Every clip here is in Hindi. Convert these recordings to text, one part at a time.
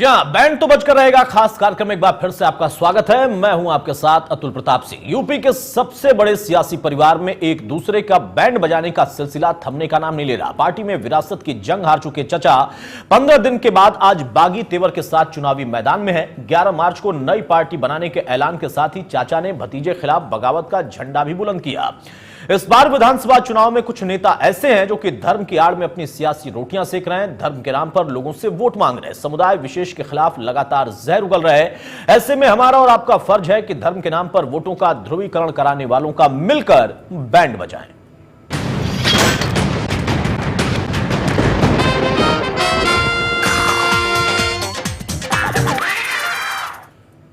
जी हाँ, बैंड तो बजकर रहेगा। खास कार्यक्रम में एक बार फिर से आपका स्वागत है। मैं हूं आपके साथ अतुल प्रताप सिंह। यूपी के सबसे बड़े सियासी परिवार में एक दूसरे का बैंड बजाने का सिलसिला थमने का नाम नहीं ले रहा। पार्टी में विरासत की जंग हार चुके चचा 15 दिन के बाद आज बागी तेवर के साथ चुनावी मैदान में है। 11 मार्च को नई पार्टी बनाने के ऐलान के साथ ही चाचा ने भतीजे खिलाफ बगावत का झंडा भी बुलंद किया। इस बार विधानसभा चुनाव में कुछ नेता ऐसे हैं जो कि धर्म की आड़ में अपनी सियासी रोटियां सेक रहे हैं, धर्म के नाम पर लोगों से वोट मांग रहे हैं, समुदाय विशेष के खिलाफ लगातार जहर उगल रहे हैं। ऐसे में हमारा और आपका फर्ज है कि धर्म के नाम पर वोटों का ध्रुवीकरण कराने वालों का मिलकर बैंड बजाएं।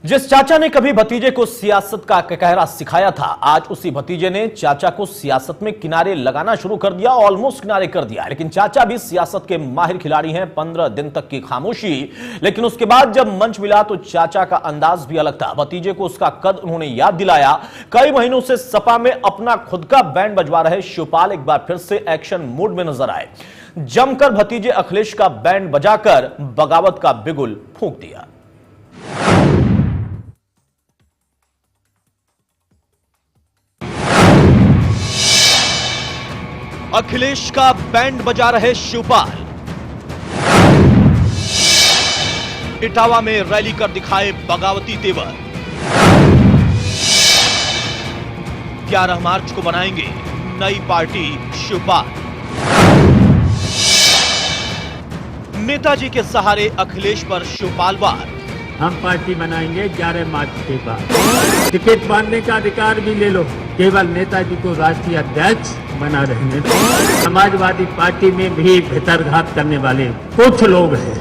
जिस चाचा ने कभी भतीजे को सियासत का कहरा सिखाया था, आज उसी भतीजे ने चाचा को सियासत में किनारे लगाना शुरू कर दिया, ऑलमोस्ट किनारे कर दिया। लेकिन चाचा भी सियासत के माहिर खिलाड़ी हैं। 15 दिन तक की खामोशी, लेकिन उसके बाद जब मंच मिला तो चाचा का अंदाज भी अलग था। भतीजे को उसका कद उन्होंने याद दिलाया। कई महीनों से सपा में अपना खुद का बैंड बजवा रहे शिवपाल एक बार फिर से एक्शन मोड में नजर आए। जमकर भतीजे अखिलेश का बैंड बजाकर बगावत का बिगुल फूंक दिया। अखिलेश का बैंड बजा रहे शिवपाल, इटावा में रैली कर दिखाए बगावती तेवर। 11 मार्च को बनाएंगे नई पार्टी शिवपाल। नेताजी के सहारे अखिलेश पर शिवपाल वार। हम पार्टी बनाएंगे 11 मार्च के बाद। टिकट बांटने का अधिकार भी ले लो, केवल नेताजी को राष्ट्रीय अध्यक्ष बना रहने दो। समाजवादी पार्टी में भी भितरघात करने वाले कुछ लोग हैं।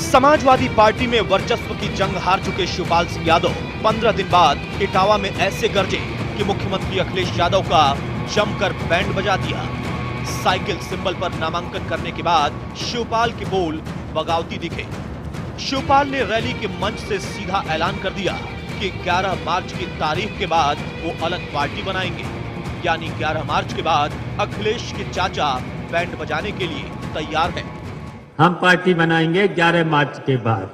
समाजवादी पार्टी में वर्चस्व की जंग हार चुके शिवपाल सिंह यादव 15 दिन बाद इटावा में ऐसे गरजे कि मुख्यमंत्री अखिलेश यादव का जमकर बैंड बजा दिया। साइकिल सिंबल पर नामांकन करने के बाद शिवपाल के बोल बगावती दिखे। शिवपाल ने रैली के मंच से सीधा ऐलान कर दिया कि 11 मार्च की तारीख के बाद वो अलग पार्टी बनाएंगे। यानी 11 मार्च के बाद अखिलेश के चाचा बैंड बजाने के लिए तैयार हैं। हम पार्टी बनाएंगे 11 मार्च के बाद।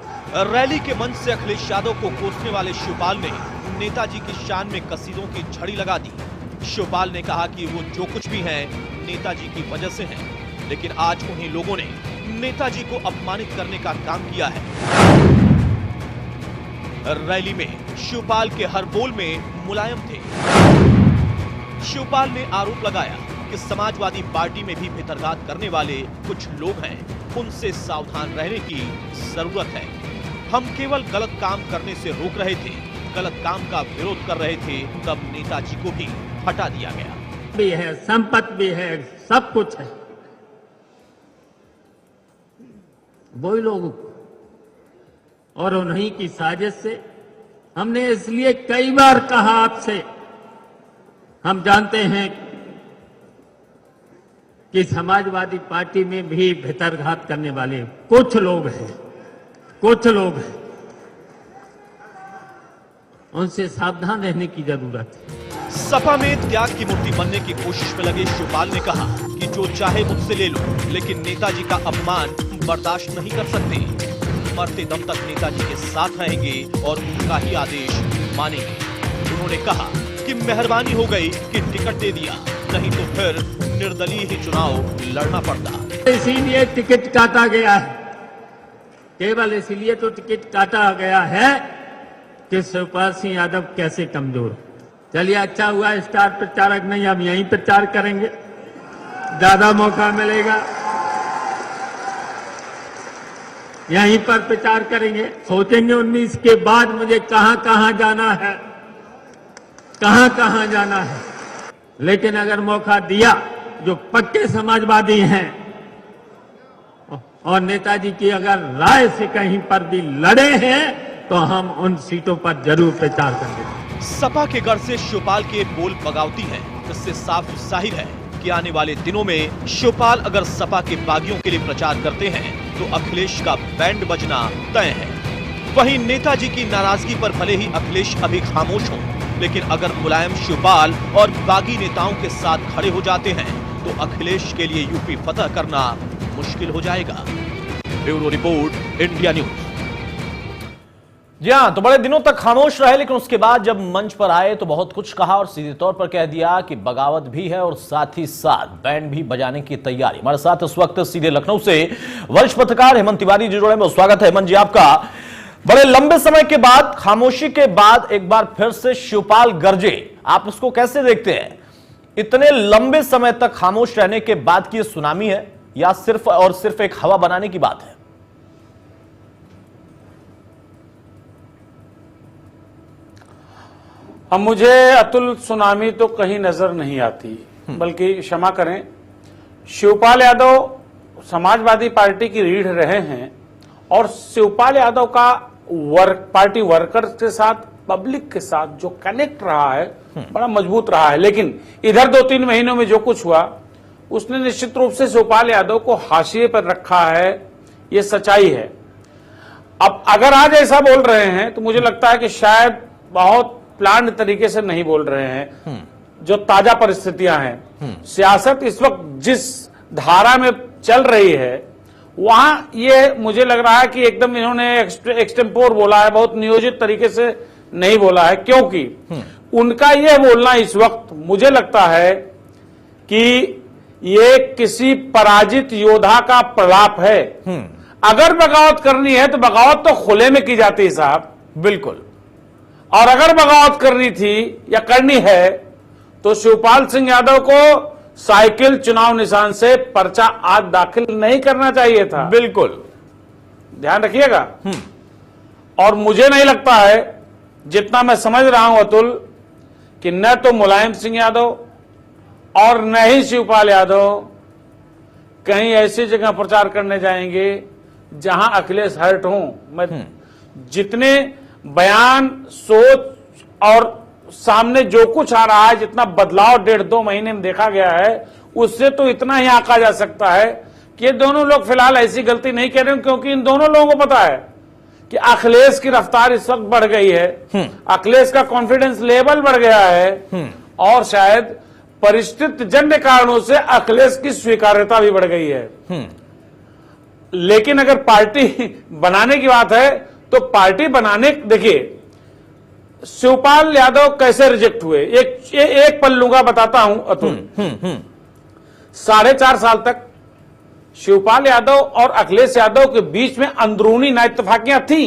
रैली के मंच से अखिलेश यादव को कोसने वाले शिवपाल ने नेताजी की शान में कसीदों की झड़ी लगा दी। शिवपाल ने कहा कि वो जो कुछ भी हैं नेताजी की वजह से हैं, लेकिन आज उन्हीं लोगों ने नेताजी को अपमानित करने का काम किया है। रैली में शिवपाल के हर बोल में मुलायम थे। शिवपाल ने आरोप लगाया कि समाजवादी पार्टी में भी भितरघात करने वाले कुछ लोग हैं, उनसे सावधान रहने की जरूरत है। हम केवल गलत काम करने से रोक रहे थे, गलत काम का विरोध कर रहे थे, तब नेताजी को भी हटा दिया गया। भी है, संपत्ति भी है, सब कुछ है। वही लोग और उन्हीं की साजिश से हमने इसलिए कई बार कहा आपसे, हम जानते हैं कि समाजवादी पार्टी में भी भितरघात करने वाले कुछ लोग हैं, उनसे सावधान रहने की जरूरत है। सपा में त्याग की मूर्ति बनने की कोशिश में लगे शिवपाल ने कहा कि जो चाहे मुझसे ले लो, लेकिन नेताजी का अपमान बर्दाश्त नहीं कर सकते। मरते दम तक नेताजी के साथ रहेंगे और उनका ही आदेश मानेंगे। उन्होंने कहा कि मेहरबानी हो गई कि टिकट दे दिया, नहीं तो फिर निर्दलीय ही चुनाव लड़ना पड़ता। इसीलिए टिकट काटा गया है, केवल इसीलिए तो टिकट काटा गया है कि शिवपाल सिंह यादव कैसे कमजोर। चलिए, अच्छा हुआ स्टार प्रचारक नहीं, हम यहीं प्रचार करेंगे, ज्यादा मौका मिलेगा, यहीं पर प्रचार करेंगे। सोचेंगे 19 के बाद मुझे कहां कहां जाना है, कहां जाना है। लेकिन अगर मौका दिया, जो पक्के समाजवादी हैं और नेताजी की अगर राय से कहीं पर भी लड़े हैं, तो हम उन सीटों पर जरूर प्रचार करेंगे। सपा के गढ़ से शिवपाल के बोल बगावती हैं, इससे साफ जाहिर है कि आने वाले दिनों में शिवपाल अगर सपा के बागियों के लिए प्रचार करते हैं तो अखिलेश का बैंड बजना तय है। वहीं नेताजी की नाराजगी पर भले ही अखिलेश अभी खामोश हों, लेकिन अगर मुलायम शिवपाल और बागी नेताओं के साथ खड़े हो जाते हैं तो अखिलेश के लिए यूपी फतह करना मुश्किल हो जाएगा। Bureau report, India news. जी हाँ, तो बड़े दिनों तक खामोश रहे, लेकिन उसके बाद जब मंच पर आए तो बहुत कुछ कहा और सीधे तौर पर कह दिया कि बगावत भी है और साथ ही साथ बैंड भी बजाने की तैयारी। हमारे साथ इस वक्त सीधे लखनऊ से वरिष्ठ पत्रकार हेमंत तिवारी जी जुड़े हैं। स्वागत है हेमंत जी आपका। बड़े लंबे समय के बाद, खामोशी के बाद एक बार फिर से शिवपाल गरजे, आप उसको कैसे देखते हैं? इतने लंबे समय तक खामोश रहने के बाद की सुनामी है या सिर्फ और सिर्फ एक हवा बनाने की बात है? अब मुझे अतुल सुनामी तो कहीं नजर नहीं आती, बल्कि क्षमा करें, शिवपाल यादव समाजवादी पार्टी की रीढ़ रहे हैं और शिवपाल यादव का पार्टी वर्कर्स के साथ, पब्लिक के साथ जो कनेक्ट रहा है बड़ा मजबूत रहा है। लेकिन इधर 2-3 महीनों में जो कुछ हुआ उसने निश्चित रूप से शिवपाल यादव को हाशिए पर रखा है, ये सच्चाई है। अब अगर आज ऐसा बोल रहे हैं तो मुझे लगता है कि शायद बहुत प्लान तरीके से नहीं बोल रहे हैं। जो ताजा परिस्थितियां हैं, सियासत इस वक्त जिस धारा में चल रही है, वहां ये मुझे लग रहा है कि एकदम इन्होंने एक्सटेम्पोर बोला है, बहुत नियोजित तरीके से नहीं बोला है। क्योंकि उनका यह बोलना इस वक्त मुझे लगता है कि ये किसी पराजित योद्धा का प्रलाप है। अगर बगावत करनी है तो बगावत तो खुले में की जाती है साहब, बिल्कुल। और अगर बगावत करनी थी या करनी है तो शिवपाल सिंह यादव को साइकिल चुनाव निशान से पर्चा आज दाखिल नहीं करना चाहिए था। बिल्कुल, ध्यान रखिएगा। और मुझे नहीं लगता है, जितना मैं समझ रहा हूं अतुल, कि न तो मुलायम सिंह यादव और न ही शिवपाल यादव कहीं ऐसी जगह प्रचार करने जाएंगे जहां अखिलेश हर्ट हों। मैं जितने बयान, सोच और सामने जो कुछ आ रहा है, जितना बदलाव 1.5-2 महीने में देखा गया है, उससे तो इतना ही आंका जा सकता है कि ये दोनों लोग फिलहाल ऐसी गलती नहीं कर रहे हैं, क्योंकि इन दोनों लोगों को पता है कि अखिलेश की रफ्तार इस वक्त बढ़ गई है, अखिलेश का कॉन्फिडेंस लेवल बढ़ गया है और शायद परिस्थिति जन्य कारणों से अखिलेश की स्वीकार्यता भी बढ़ गई है। लेकिन अगर पार्टी बनाने की बात है तो पार्टी बनाने, देखिए शिवपाल यादव कैसे रिजेक्ट हुए, एक पल्लू का बताता हूं अतुल। 4.5 साल तक शिवपाल यादव और अखिलेश यादव के बीच में अंदरूनी नाइतफाकियां थी,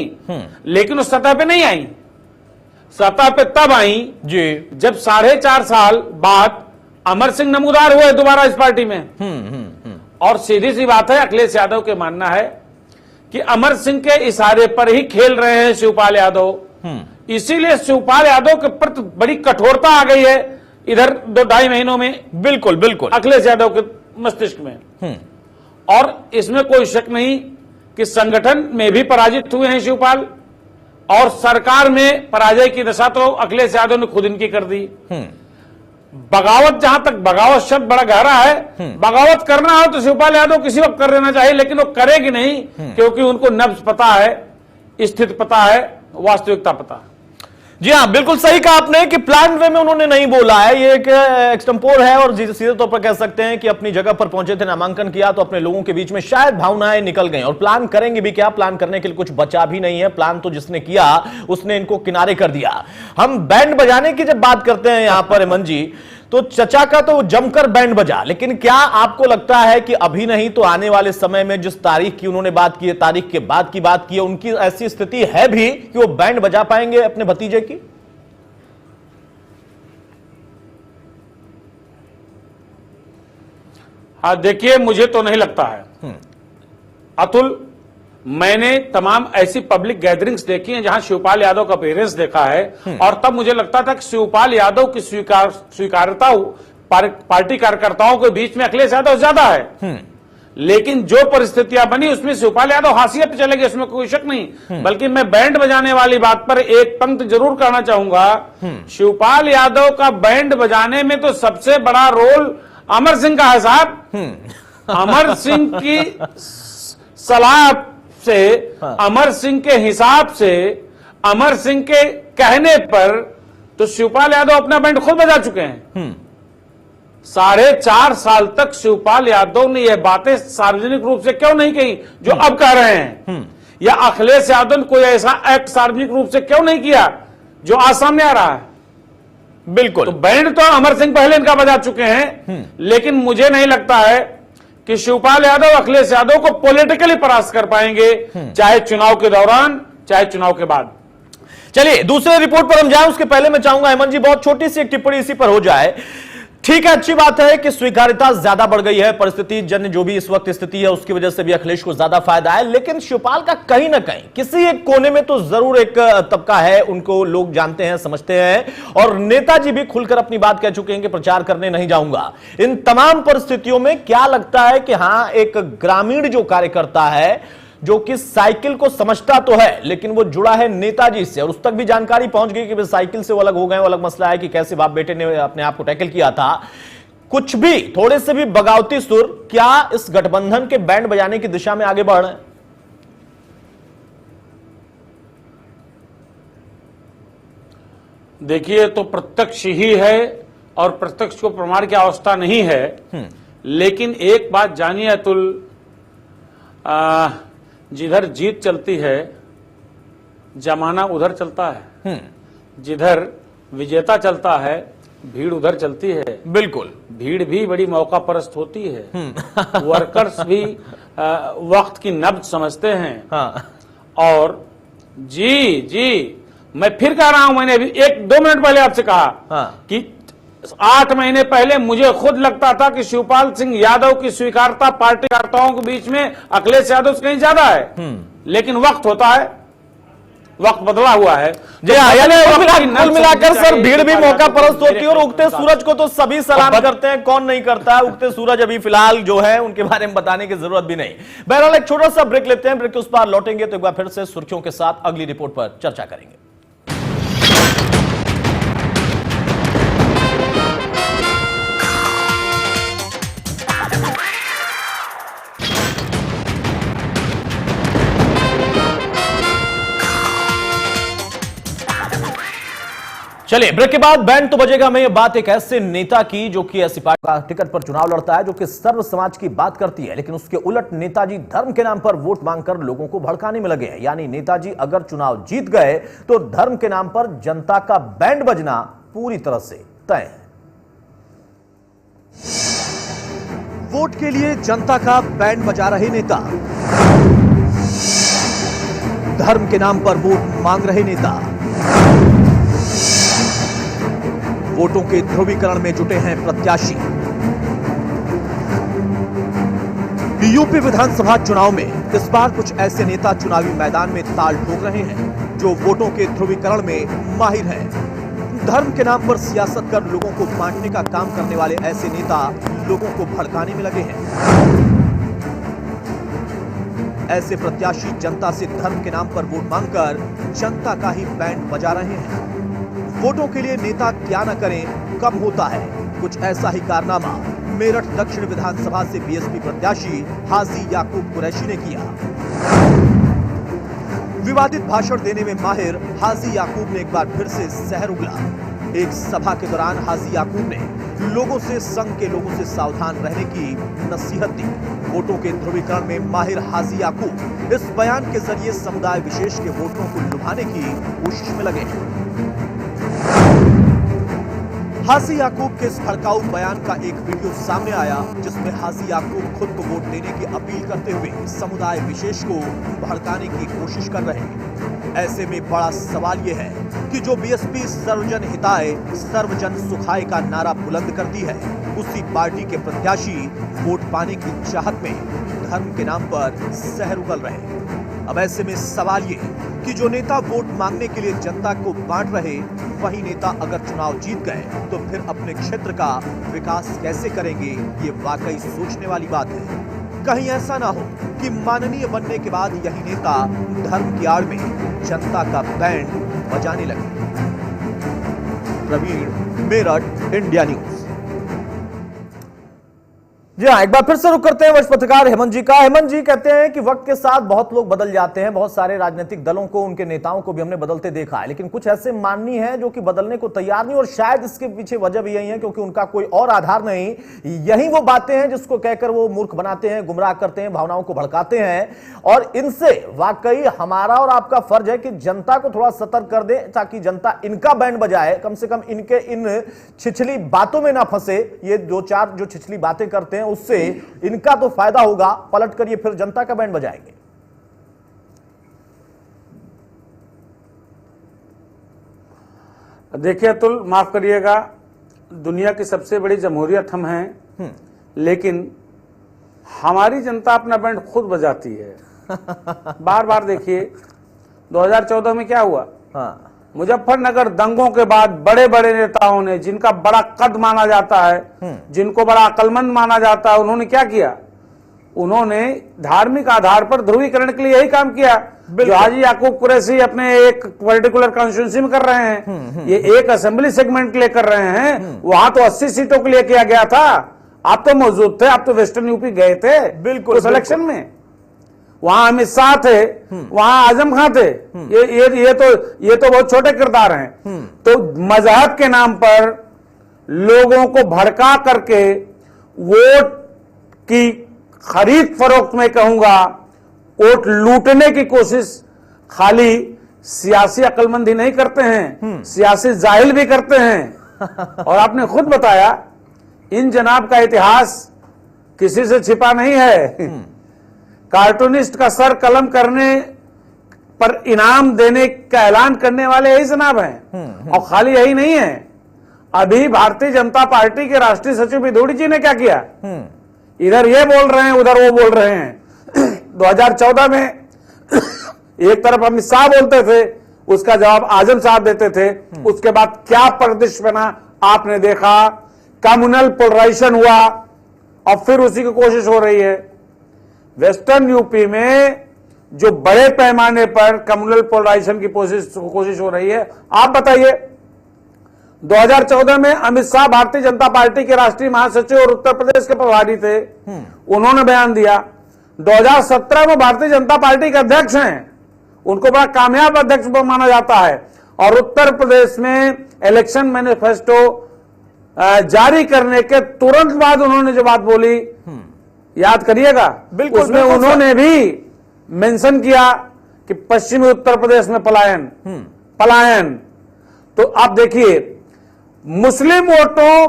लेकिन उस सतह पे नहीं आई। सतह पे तब आई जी जब 4.5 साल बाद अमर सिंह नमूदार हुए दोबारा इस पार्टी में। और सीधी सी बात है, अखिलेश यादव के मानना है कि अमर सिंह के इशारे पर ही खेल रहे हैं शिवपाल यादव, इसीलिए शिवपाल यादव के प्रति बड़ी कठोरता आ गई है इधर 2-2.5 महीनों में। बिल्कुल बिल्कुल, अखिलेश यादव के मस्तिष्क में। और इसमें कोई शक नहीं कि संगठन में भी पराजित हुए हैं शिवपाल, और सरकार में पराजय की दशा तो अखिलेश यादव ने खुद इनकी कर दी। बगावत, जहां तक बगावत शब्द बड़ा गहरा है, बगावत करना हो तो शिवपाल यादव किसी वक्त कर देना चाहिए, लेकिन वो करेगी नहीं, क्योंकि उनको नब्ज पता है, स्थिति पता है, वास्तविकता पता है। जी हाँ, बिल्कुल सही कहा आपने कि प्लान वे में उन्होंने नहीं बोला है, ये एक एक्सटेम्पोर है और सीधे तौर पर कह सकते हैं कि अपनी जगह पर पहुंचे थे, नामांकन किया तो अपने लोगों के बीच में शायद भावनाएं निकल गई और प्लान करेंगे भी क्या, प्लान करने के लिए कुछ बचा भी नहीं है। प्लान तो जिसने किया उसने इनको किनारे कर दिया। हम बैंड बजाने की जब बात करते हैं यहां पर हेमंत जी, तो चचा का तो जमकर बैंड बजा, लेकिन क्या आपको लगता है कि अभी नहीं तो आने वाले समय में जिस तारीख की उन्होंने बात की है, तारीख के बाद की बात की है, उनकी ऐसी स्थिति है भी कि वो बैंड बजा पाएंगे अपने भतीजे की? हाँ, देखिए, मुझे तो नहीं लगता है अतुल। मैंने तमाम ऐसी पब्लिक गैदरिंग्स देखी हैं जहां शिवपाल यादव का अपीयरेंस देखा है, और तब मुझे लगता था कि शिवपाल यादव की स्वीकार्यता पार्टी कार्यकर्ताओं के बीच में अखिलेश यादव ज्यादा है। लेकिन जो परिस्थितियां बनी उसमें शिवपाल यादव हाशिए पे चले गए, इसमें कोई शक नहीं। बल्कि मैं बैंड बजाने वाली बात पर एक पंक्ति जरूर करना चाहूंगा। शिवपाल यादव का बैंड बजाने में तो सबसे बड़ा रोल अमर सिंह का है साहब। अमर सिंह की सलाह से, अमर सिंह के हिसाब से, अमर सिंह के कहने पर तो शिवपाल यादव अपना बैंड खुद बजा चुके हैं। 4.5 साल तक शिवपाल यादव ने यह बातें सार्वजनिक रूप से क्यों नहीं कही जो अब कह रहे हैं? या अखिलेश यादव ने कोई ऐसा एक्ट सार्वजनिक रूप से क्यों नहीं किया जो आज सामने आ रहा है? बिल्कुल। तो बैंड तो अमर सिंह पहले इनका बजा चुके हैं, लेकिन मुझे नहीं लगता है कि शिवपाल यादव अखिलेश यादव को पॉलिटिकली परास्त कर पाएंगे, चाहे चुनाव के दौरान चाहे चुनाव के बाद। चलिए दूसरे रिपोर्ट पर हम जाएं, उसके पहले मैं चाहूंगा हेमंत जी बहुत छोटी सी एक टिप्पणी इसी पर हो जाए। ठीक है, अच्छी बात है कि स्वीकार्यता ज्यादा बढ़ गई है, परिस्थिति जन्य जो भी इस वक्त स्थिति है उसकी वजह से भी अखिलेश को ज्यादा फायदा है, लेकिन शिवपाल का कहीं ना कहीं किसी एक कोने में तो जरूर एक तबका है, उनको लोग जानते हैं समझते हैं, और नेताजी भी खुलकर अपनी बात कह चुके हैं कि प्रचार करने नहीं जाऊंगा। इन तमाम परिस्थितियों में क्या लगता है कि हां, एक ग्रामीण जो कार्यकर्ता है जो कि साइकिल को समझता तो है लेकिन वो जुड़ा है नेताजी से, और उस तक भी जानकारी पहुंच गई कि साइकिल से वो अलग हो गए, वो अलग मसला है कि कैसे बाप बेटे ने अपने आप को टैकल किया था, कुछ भी थोड़े से भी बगावती सुर क्या इस गठबंधन के बैंड बजाने की दिशा में आगे बढ़ रहे हैं? देखिए, तो प्रत्यक्ष ही है और प्रत्यक्ष को प्रमाण की अवस्था नहीं है, लेकिन एक बात जानिए अतुल, जिधर जीत चलती है जमाना उधर चलता है, जिधर विजेता चलता है भीड़ उधर चलती है। बिल्कुल, भीड़ भी बड़ी मौका परस्त होती है। वर्कर्स भी वक्त की नब्ज समझते हैं। हाँ। और जी मैं फिर कह रहा हूं, मैंने अभी 1-2 मिनट पहले आपसे कहा कि 8 महीने पहले मुझे खुद लगता था कि शिवपाल सिंह यादव की स्वीकारता पार्टी कार्यकर्ताओं के बीच में अखिलेश यादव से कहीं ज्यादा है, लेकिन वक्त होता है, वक्त बदला हुआ है। कुल मिलाकर सर भीड़ भी मौका परस्त होती है, और उगते सूरज को तो सभी सलाम करते हैं, कौन नहीं करता है। उगते सूरज अभी फिलहाल जो है उनके बारे में बताने की जरूरत भी नहीं। बहरहाल एक छोटा सा ब्रेक लेते हैं, ब्रेक के उस पार लौटेंगे तो एक बार फिर से सुर्खियों के साथ अगली रिपोर्ट पर चर्चा करेंगे। चलिए ब्रेक के बाद बैंड तो बजेगा में, ये बात एक ऐसे नेता की जो कि ऐसी पार्टी का टिकट पर चुनाव लड़ता है जो कि सर्व समाज की बात करती है, लेकिन उसके उलट नेताजी धर्म के नाम पर वोट मांगकर लोगों को भड़काने में लगे हैं। यानी नेताजी अगर चुनाव जीत गए तो धर्म के नाम पर जनता का बैंड बजना पूरी तरह से तय है। वोट के लिए जनता का बैंड बजा रहे नेता, धर्म के नाम पर वोट मांग रहे नेता, वोटों के ध्रुवीकरण में जुटे हैं प्रत्याशी। यूपी विधानसभा चुनाव में इस बार कुछ ऐसे नेता चुनावी मैदान में ताल ठोक रहे हैं जो वोटों के ध्रुवीकरण में माहिर हैं। धर्म के नाम पर सियासत कर लोगों को बांटने का काम करने वाले ऐसे नेता लोगों को भड़काने में लगे हैं। ऐसे प्रत्याशी जनता से धर्म के नाम पर वोट मांगकर जनता का ही बैंड बजा रहे हैं। वोटों के लिए नेता क्या न करें, कब होता है। कुछ ऐसा ही कारनामा मेरठ दक्षिण विधानसभा से बीएसपी प्रत्याशी हाजी याकूब कुरैशी ने किया। विवादित भाषण देने में माहिर हाजी याकूब ने एक बार फिर से सहर उगला। एक सभा के दौरान हाजी याकूब ने लोगों से संघ के लोगों से सावधान रहने की नसीहत दी। वोटों के ध्रुवीकरण में माहिर हाजी याकूब इस बयान के जरिए समुदाय विशेष के वोटरों को लुभाने की कोशिश में लगे हैं। हाजी याकूब के इस भड़काऊ बयान का एक वीडियो सामने आया जिसमें हाजी याकूब खुद को वोट देने की अपील करते हुए समुदाय विशेष को भड़काने की कोशिश कर रहे हैं। ऐसे में बड़ा सवाल यह है कि जो बीएसपी सर्वजन हिताय सर्वजन सुखाय का नारा बुलंद करती है, उसी पार्टी के प्रत्याशी वोट पाने की चाहत में धर्म के नाम पर सहर उगल रहे हैं। अब ऐसे में सवाल ये कि जो नेता वोट मांगने के लिए जनता को बांट रहे, वही नेता अगर चुनाव जीत गए तो फिर अपने क्षेत्र का विकास कैसे करेंगे, ये वाकई सोचने वाली बात है। कहीं ऐसा ना हो कि माननीय बनने के बाद यही नेता धर्म की आड़ में जनता का बैंड बजाने लगे। Praveen, Meerut, India news. जी हाँ, एक बार फिर से रुक करते हैं वरिष्ठ पत्रकार हेमंत जी का। हेमंत जी कहते हैं कि वक्त के साथ बहुत लोग बदल जाते हैं, बहुत सारे राजनीतिक दलों को, उनके नेताओं को भी हमने बदलते देखा है, लेकिन कुछ ऐसे माननीय हैं जो कि बदलने को तैयार नहीं, और शायद इसके पीछे वजह भी यही है क्योंकि उनका कोई और आधार नहीं। यही वो बातें हैं जिसको कहकर वो मूर्ख बनाते हैं, गुमराह करते हैं, भावनाओं को भड़काते हैं, और इनसे वाकई हमारा और आपका फर्ज है कि जनता को थोड़ा सतर्क कर दें ताकि जनता इनका बैंड बजाए, कम से कम इनके इन छिछली बातों में ना फंसे। ये दो चार जो छिछली बातें करते हैं उससे इनका तो फायदा होगा, पलट कर ये फिर जनता का बैंड बजाएंगे। देखिए अतुल, माफ करिएगा, दुनिया की सबसे बड़ी जमहूरियत हम हैं, लेकिन हमारी जनता अपना बैंड खुद बजाती है। बार बार देखिए 2014 में क्या हुआ। हाँ। मुजफ्फरनगर दंगों के बाद बड़े बड़े नेताओं ने, जिनका बड़ा कद माना जाता है, जिनको बड़ा अक्लमंद माना जाता है, उन्होंने क्या किया? उन्होंने धार्मिक आधार पर ध्रुवीकरण के लिए यही काम किया जो हाजी याकूब कुरैशी अपने एक पर्टिकुलर कॉन्स्टिट्यूंसी में कर रहे हैं। ये एक असेंबली सेगमेंट के लिए कर रहे हैं, वहां तो 80 सीटों के लिए किया गया था। आप तो मौजूद थे, आप तो वेस्टर्न यूपी गए थे बिल्कुल उस इलेक्शन में। वहां अमित शाह थे, वहां आजम खां थे। ये तो बहुत छोटे किरदार हैं। तो मजहब के नाम पर लोगों को भड़का करके वोट की खरीद फरोख्त में कहूंगा, वोट लूटने की कोशिश खाली सियासी अक्लमंदी नहीं करते हैं, सियासी जाहिल भी करते हैं। और आपने खुद बताया, इन जनाब का इतिहास किसी से छिपा नहीं है। कार्टूनिस्ट का सर कलम करने पर इनाम देने का ऐलान करने वाले यही जनाब हैं। और खाली यही नहीं है, अभी भारतीय जनता पार्टी के राष्ट्रीय सचिव विधूड़ी जी ने क्या किया? इधर ये बोल रहे हैं, उधर वो बोल रहे हैं। 2014 में एक तरफ अमित शाह बोलते थे, उसका जवाब आजम साहब देते थे। उसके बाद क्या परिदृश्य बना आपने देखा, कम्युनल पोलराइजेशन हुआ, और फिर उसी की कोशिश हो रही है। वेस्टर्न यूपी में जो बड़े पैमाने पर कम्युनल पोलराइजेशन की कोशिश हो रही है, आप बताइए। 2014 में अमित शाह भारतीय जनता पार्टी के राष्ट्रीय महासचिव और उत्तर प्रदेश के प्रभारी थे, उन्होंने बयान दिया। 2017 में भारतीय जनता पार्टी के अध्यक्ष हैं, उनको बड़ा कामयाब अध्यक्ष माना जाता है, और उत्तर प्रदेश में इलेक्शन मैनिफेस्टो जारी करने के तुरंत बाद उन्होंने जो बात बोली, याद करिएगा, बिल्कुल, उसमें बिल्कुल उन्होंने भी मेंशन किया कि पश्चिमी उत्तर प्रदेश में पलायन। तो आप देखिए, मुस्लिम वोटों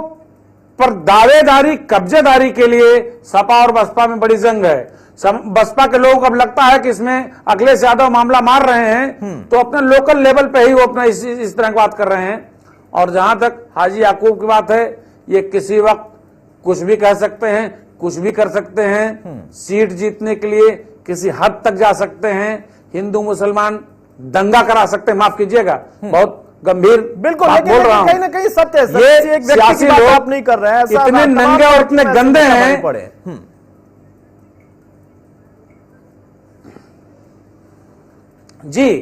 पर दावेदारी, कब्जेदारी के लिए सपा और बसपा में बड़ी जंग है। बसपा के लोगों को अब लगता है कि इसमें अखिलेश यादव मामला मार रहे हैं, तो अपने लोकल लेवल पे ही वो अपना इस तरह की बात कर रहे हैं। और जहां तक हाजी याकूब की बात है, ये किसी वक्त कुछ भी कह सकते हैं, कुछ भी कर सकते हैं, सीट जीतने के लिए किसी हद तक जा सकते हैं, हिंदू मुसलमान दंगा करा सकते हैं। माफ कीजिएगा, बहुत गंभीर बिल्कुल बात बोल रहा हूं। कहीं ना कहीं सत्य है। ये एक व्यक्ति की बात आप नहीं कर रहे हैं, इतने नंगे और इतने गंदे हैं। जी,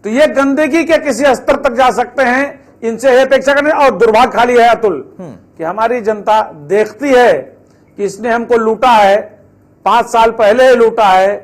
तो ये गंदगी के किसी स्तर तक जा सकते हैं, इनसे ये अपेक्षा करने। और दुर्भाग्य खाली है अतुल कि हमारी जनता देखती है कि इसने हमको लूटा है, 5 साल पहले लूटा है,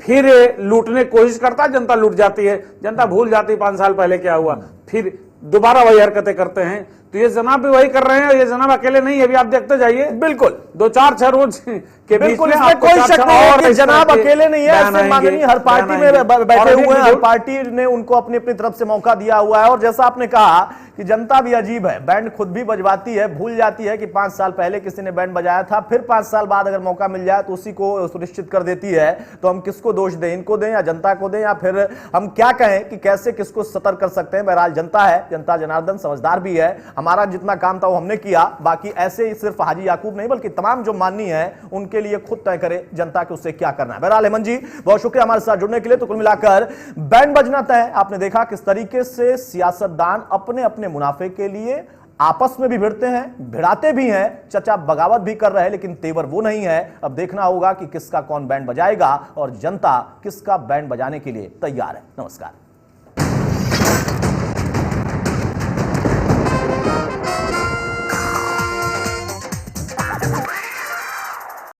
फिर लूटने की कोशिश करता है, जनता लूट जाती है, जनता भूल जाती है 5 साल पहले क्या हुआ, फिर दोबारा वही हरकतें करते हैं। तो ये जनाब भी वही कर रहे हैं, और ये जनाब अकेले नहीं है, अभी आप देखते जाइए। बिल्कुल 2-4 रोज के बीच में इसमें कोई शक नहीं है कि जनाब अकेले नहीं है, ऐसे माननीय हर पार्टी में बैठे हुए हैं, हर पार्टी ने उनको अपनी अपनी तरफ से मौका दिया हुआ है। और जैसा आपने कहा कि जनता भी अजीब है, बैंड खुद भी बजवाती है, भूल जाती है कि 5 साल पहले किसी ने बैंड बजाया था, फिर 5 साल बाद अगर मौका मिल जाए तो उसी को सुनिश्चित कर देती है। तो हम किसको दोष दें, इनको दें या जनता को दें, या फिर हम क्या कहें कि कैसे किसको सतर्क कर सकते हैं? बहरहाल जनता है, जनता जनार्दन समझदार भी है, हमारा जितना काम था वो हमने किया। बाकी ऐसे ही सिर्फ हाजी याकूब नहीं बल्कि तमाम जो माननीय है उनके लिए खुद तय करे जनता के उससे क्या करना है। बहरहाल हेमंत जी, बहुत शुक्रिया हमारे साथ जुड़ने के लिए। तो कुल मिलाकर बैंड बजना तय। आपने देखा किस तरीके से सियासतदान अपने अपने मुनाफे के लिए आपस में भी भिड़ते हैं, भिड़ाते भी हैं, चर्चा बगावत भी कर रहे हैं, लेकिन तेवर वो नहीं है। अब देखना होगा कि किसका कौन बैंड बजाएगा और जनता किसका बैंड बजाने के लिए तैयार है। नमस्कार।